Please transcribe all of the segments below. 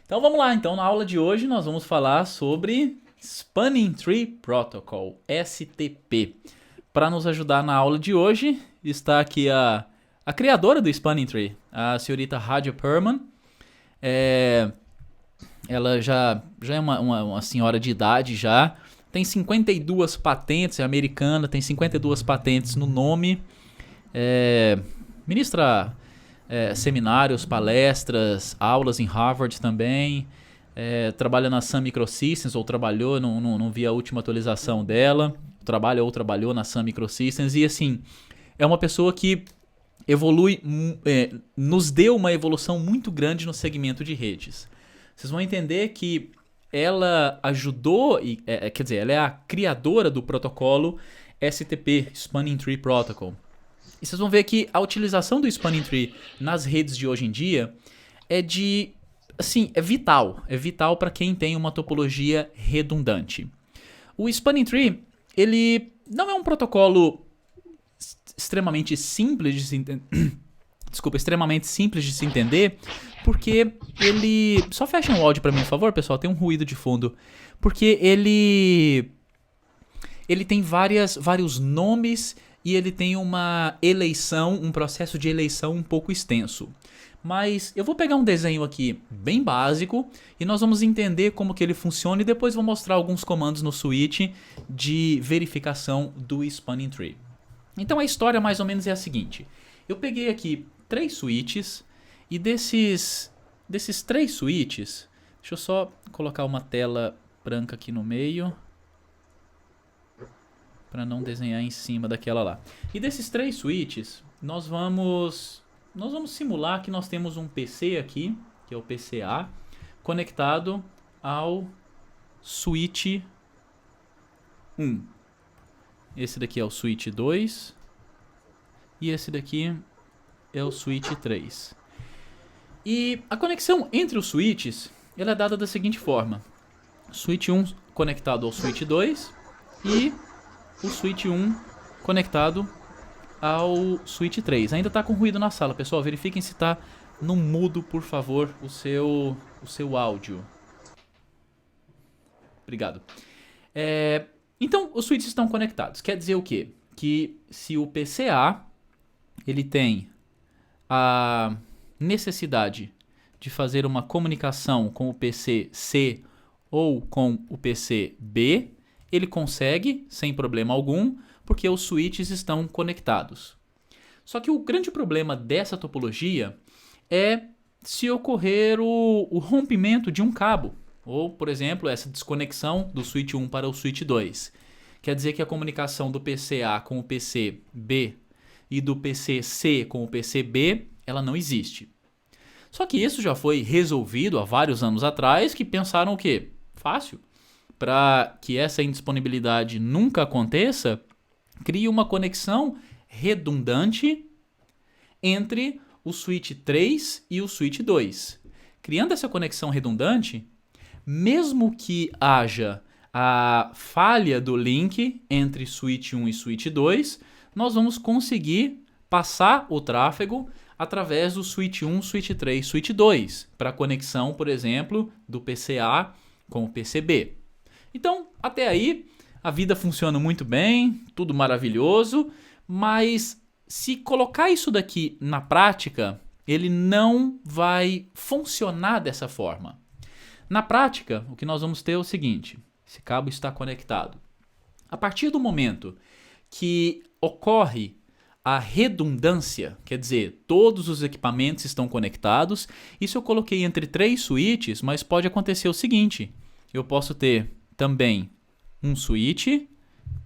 Então vamos lá, então na aula de hoje nós vamos falar sobre Spanning Tree Protocol, STP. Para nos ajudar na aula de hoje está aqui a criadora do Spanning Tree, a senhorita Radia Perman. Ela já é uma senhora de idade já, tem 52 patentes, é americana, tem 52 patentes no nome, ministra seminários, palestras, aulas em Harvard também, trabalha na Sun Microsystems, ou trabalhou, não vi a última atualização dela, trabalhou na Sun Microsystems, e assim, é uma pessoa que evolui, nos deu uma evolução muito grande no segmento de redes. Vocês vão entender que ela ajudou, quer dizer, ela é a criadora do protocolo STP, Spanning Tree Protocol. E vocês vão ver que a utilização do Spanning Tree nas redes de hoje em dia é vital. É vital para quem tem uma topologia redundante. O Spanning Tree, ele não é um protocolo extremamente simples de se entender. Desculpa, extremamente simples de se entender, porque ele... Só fechem o áudio para mim, por favor, pessoal, tem um ruído de fundo. Porque ele tem vários nomes e ele tem uma eleição, um processo de eleição um pouco extenso. Mas eu vou pegar um desenho aqui bem básico e nós vamos entender como que ele funciona e depois vou mostrar alguns comandos no switch de verificação do Spanning Tree. Então a história mais ou menos é a seguinte. Eu peguei aqui 3 switches e desses 3 switches, deixa eu só colocar uma tela branca aqui no meio para não desenhar em cima daquela lá. E desses 3 switches, nós vamos simular que nós temos um PC aqui, que é o PCA, conectado ao switch 1. Esse daqui é o switch 2 e esse daqui é o switch 3. E a conexão entre os switches ela é dada da seguinte forma. Switch 1 conectado ao switch 2 e o switch 1 conectado ao switch 3. Ainda está com ruído na sala, pessoal. Verifiquem se está no mudo, por favor, o seu áudio. Obrigado. Então, os switches estão conectados. Quer dizer o quê? Que se o PCA ele tem a necessidade de fazer uma comunicação com o PC C ou com o PC B, ele consegue sem problema algum, porque os switches estão conectados. Só que o grande problema dessa topologia é se ocorrer o rompimento de um cabo, ou, por exemplo, essa desconexão do switch 1 para o switch 2. Quer dizer que a comunicação do PCA com o PC B e do PC C com o PC B, ela não existe. Só que isso já foi resolvido há vários anos atrás, que pensaram o quê? Fácil. Para que essa indisponibilidade nunca aconteça, crie uma conexão redundante entre o switch 3 e o switch 2. Criando essa conexão redundante, mesmo que haja a falha do link entre switch 1 e switch 2, nós vamos conseguir passar o tráfego através do switch 1, switch 3, switch 2, para a conexão, por exemplo, do PCA com o PCB. Então, até aí, a vida funciona muito bem, tudo maravilhoso, mas se colocar isso daqui na prática, ele não vai funcionar dessa forma. Na prática, o que nós vamos ter é o seguinte: esse cabo está conectado. A partir do momento que ocorre a redundância, quer dizer, todos os equipamentos estão conectados, isso eu coloquei entre 3 switches, mas pode acontecer o seguinte: eu posso ter também um switch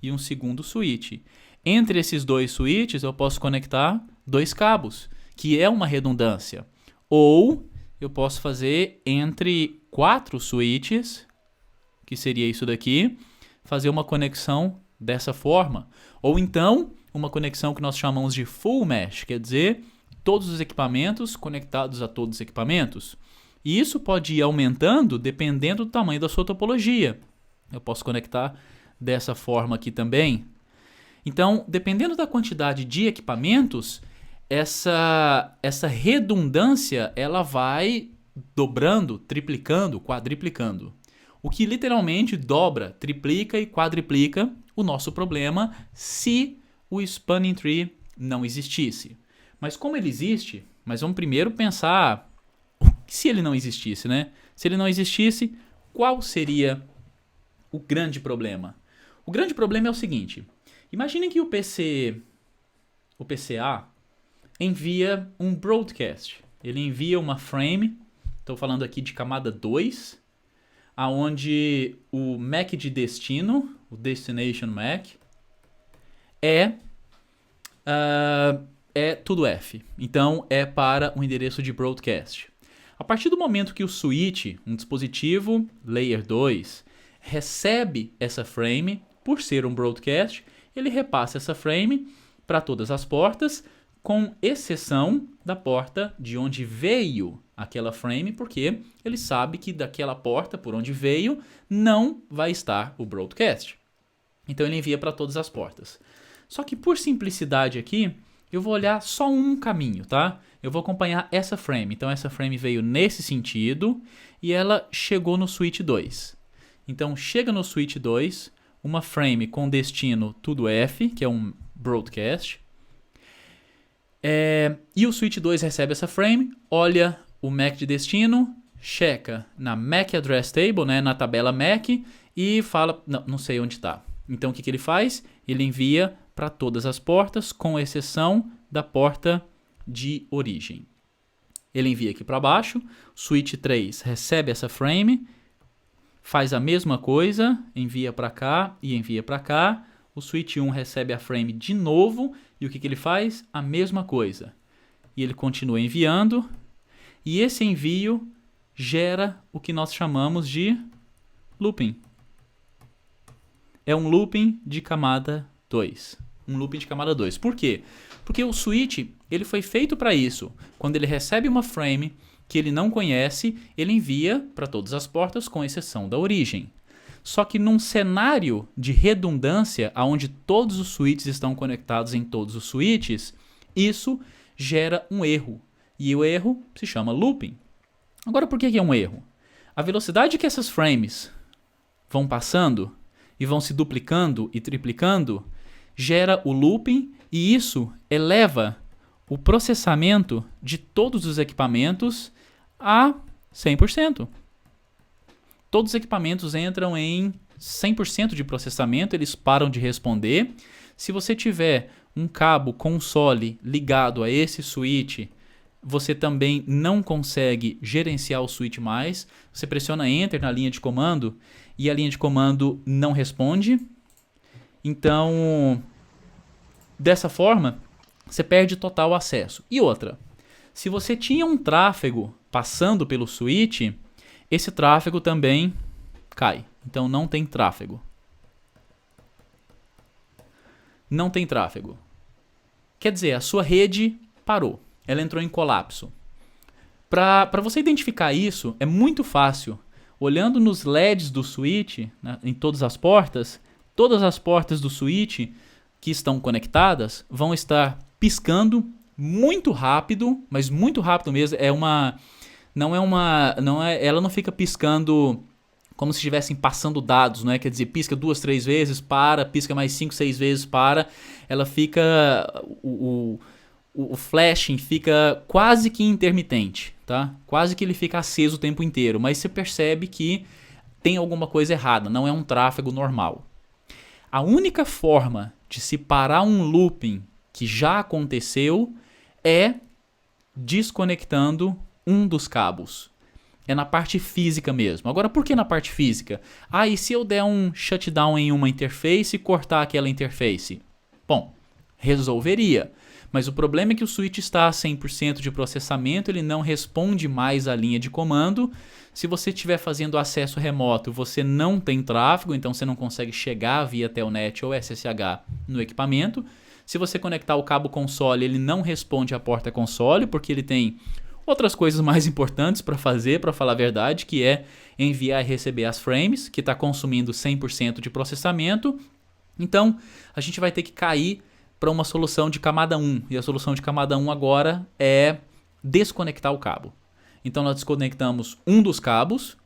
e um segundo switch. Entre esses 2 switches eu posso conectar 2 cabos, que é uma redundância. Ou eu posso fazer entre 4 switches, que seria isso daqui, fazer uma conexão dessa forma. Ou então, uma conexão que nós chamamos de full mesh, quer dizer, todos os equipamentos conectados a todos os equipamentos. E isso pode ir aumentando dependendo do tamanho da sua topologia. Eu posso conectar dessa forma aqui também. Então, dependendo da quantidade de equipamentos, essa redundância ela vai dobrando, triplicando, quadriplicando. O que literalmente dobra, triplica e quadriplica o nosso problema se o Spanning Tree não existisse. Mas como ele existe, mas vamos primeiro pensar se ele não existisse, né? Se ele não existisse, qual seria o grande problema? O grande problema é o seguinte: imaginem que o PCA envia um broadcast. Ele envia uma frame, estou falando aqui de camada 2, aonde o MAC de destino, o Destination MAC, é tudo F. Então, é para o endereço de broadcast. A partir do momento que o switch, um dispositivo Layer 2, recebe essa frame, por ser um broadcast, ele repassa essa frame para todas as portas, com exceção da porta de onde veio aquela frame, porque ele sabe que daquela porta por onde veio não vai estar o broadcast. Então ele envia para todas as portas. Só que por simplicidade aqui, eu vou olhar só um caminho, tá? Eu vou acompanhar essa frame. Então essa frame veio nesse sentido e ela chegou no switch 2. Então chega no switch 2, uma frame com destino tudo F, que é um broadcast. E o switch 2 recebe essa frame, olha o MAC de destino, checa na MAC Address Table, né, na tabela MAC, e fala, não sei onde está. Então o que ele faz? Ele envia para todas as portas, com exceção da porta de origem. Ele envia aqui para baixo, switch 3 recebe essa frame, faz a mesma coisa, envia para cá e envia para cá. O switch 1 recebe a frame de novo e o que ele faz? A mesma coisa. E ele continua enviando e esse envio gera o que nós chamamos de looping. É um looping de camada 2. Um looping de camada 2. Por quê? Porque o switch ele foi feito para isso. Quando ele recebe uma frame que ele não conhece, ele envia para todas as portas, com exceção da origem. Só que num cenário de redundância, onde todos os switches estão conectados em todos os switches, isso gera um erro. E o erro se chama looping. Agora, por que é um erro? A velocidade que essas frames vão passando e vão se duplicando e triplicando gera o looping e isso eleva o processamento de todos os equipamentos a 100%. Todos os equipamentos entram em 100% de processamento, eles param de responder. Se você tiver um cabo console ligado a esse switch, você também não consegue gerenciar o switch mais. Você pressiona Enter na linha de comando e a linha de comando não responde. Então, dessa forma, você perde total acesso. E outra, se você tinha um tráfego passando pelo switch, esse tráfego também cai. Então não tem tráfego. Não tem tráfego. Quer dizer, a sua rede parou. Ela entrou em colapso. Para você identificar isso, é muito fácil. Olhando nos LEDs do switch, né, em todas as portas do switch que estão conectadas vão estar piscando muito rápido, mas muito rápido mesmo. Ela não fica piscando como se estivessem passando dados, não é? Quer dizer, pisca 2, 3 vezes, para, pisca mais 5, 6 vezes, para. Ela fica... O flashing fica quase que intermitente, tá? Quase que ele fica aceso o tempo inteiro, mas você percebe que tem alguma coisa errada, não é um tráfego normal. A única forma de se parar um looping que já aconteceu é desconectando um dos cabos. É na parte física mesmo. Agora, por que na parte física? E se eu der um shutdown em uma interface e cortar aquela interface? Bom, resolveria. Mas o problema é que o switch está a 100% de processamento, ele não responde mais à linha de comando. Se você estiver fazendo acesso remoto, você não tem tráfego, então você não consegue chegar via Telnet ou SSH no equipamento. Se você conectar o cabo console, ele não responde à porta console, porque ele tem outras coisas mais importantes para fazer, para falar a verdade, que é enviar e receber as frames, que está consumindo 100% de processamento. Então, a gente vai ter que cair para uma solução de camada 1. E a solução de camada 1 agora é desconectar o cabo. Então, nós desconectamos um dos cabos,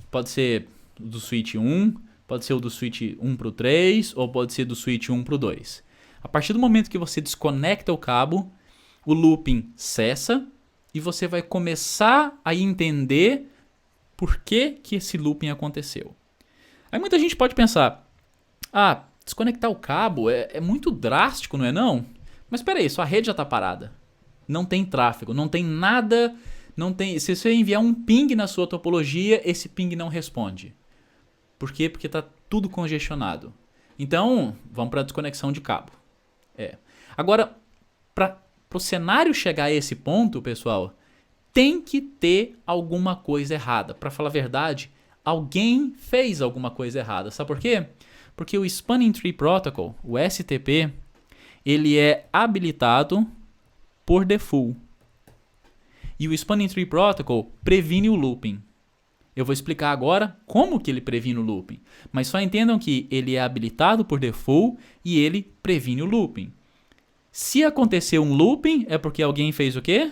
pode ser do switch 1, pode ser o do switch 1 para o 3, ou pode ser do switch 1 para o 2. A partir do momento que você desconecta o cabo, o looping cessa e você vai começar a entender por que esse looping aconteceu. Aí muita gente pode pensar, desconectar o cabo é muito drástico, não é não? Mas espera aí, sua rede já está parada. Não tem tráfego, não tem nada, se você enviar um ping na sua topologia, esse ping não responde. Por quê? Porque está tudo congestionado. Então, vamos para a desconexão de cabo. Agora, para o cenário chegar a esse ponto, pessoal, tem que ter alguma coisa errada. Para falar a verdade, alguém fez alguma coisa errada. Sabe por quê? Porque o Spanning Tree Protocol, o STP, ele é habilitado por default. E o Spanning Tree Protocol previne o looping. Eu vou explicar agora como que ele previne o looping. Mas só entendam que ele é habilitado por default e ele previne o looping. Se acontecer um looping, é porque alguém fez o quê?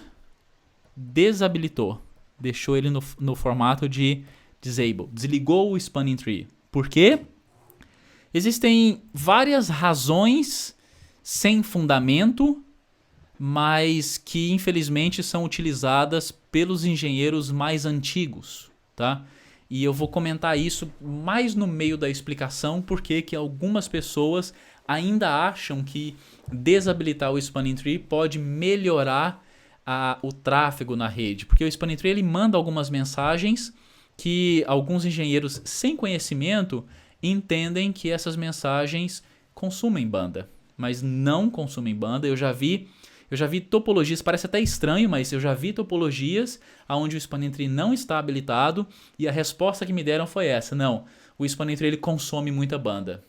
Desabilitou. Deixou ele no formato de disable. Desligou o Spanning Tree. Por quê? Existem várias razões sem fundamento, mas que infelizmente são utilizadas pelos engenheiros mais antigos, tá? E eu vou comentar isso mais no meio da explicação, porque que algumas pessoas ainda acham que desabilitar o Spanning Tree pode melhorar o tráfego na rede, porque o Spanning Tree ele manda algumas mensagens que alguns engenheiros sem conhecimento entendem que essas mensagens consumem banda, mas não consumem banda. Eu já vi topologias, parece até estranho, mas eu já vi topologias onde o Spanning Tree não está habilitado e a resposta que me deram foi essa: não, o Spanning Tree ele consome muita banda.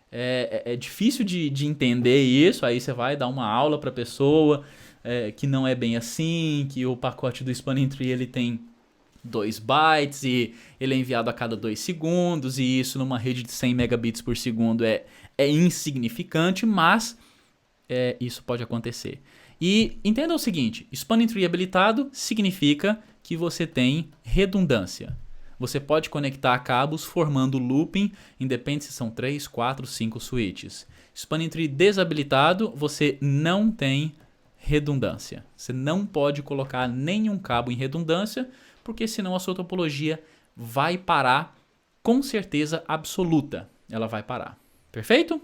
É difícil de entender isso, aí você vai dar uma aula para a pessoa que não é bem assim, que o pacote do Spanning Tree ele tem 2 bytes e ele é enviado a cada 2 segundos, e isso numa rede de 100 megabits por segundo é insignificante, mas isso pode acontecer. E entenda o seguinte: Spanning Tree habilitado significa que você tem redundância. Você pode conectar cabos formando looping, independente se são 3, 4, 5 switches. Spanning Tree desabilitado, você não tem redundância. Você não pode colocar nenhum cabo em redundância, porque senão a sua topologia vai parar com certeza absoluta. Ela vai parar. Perfeito?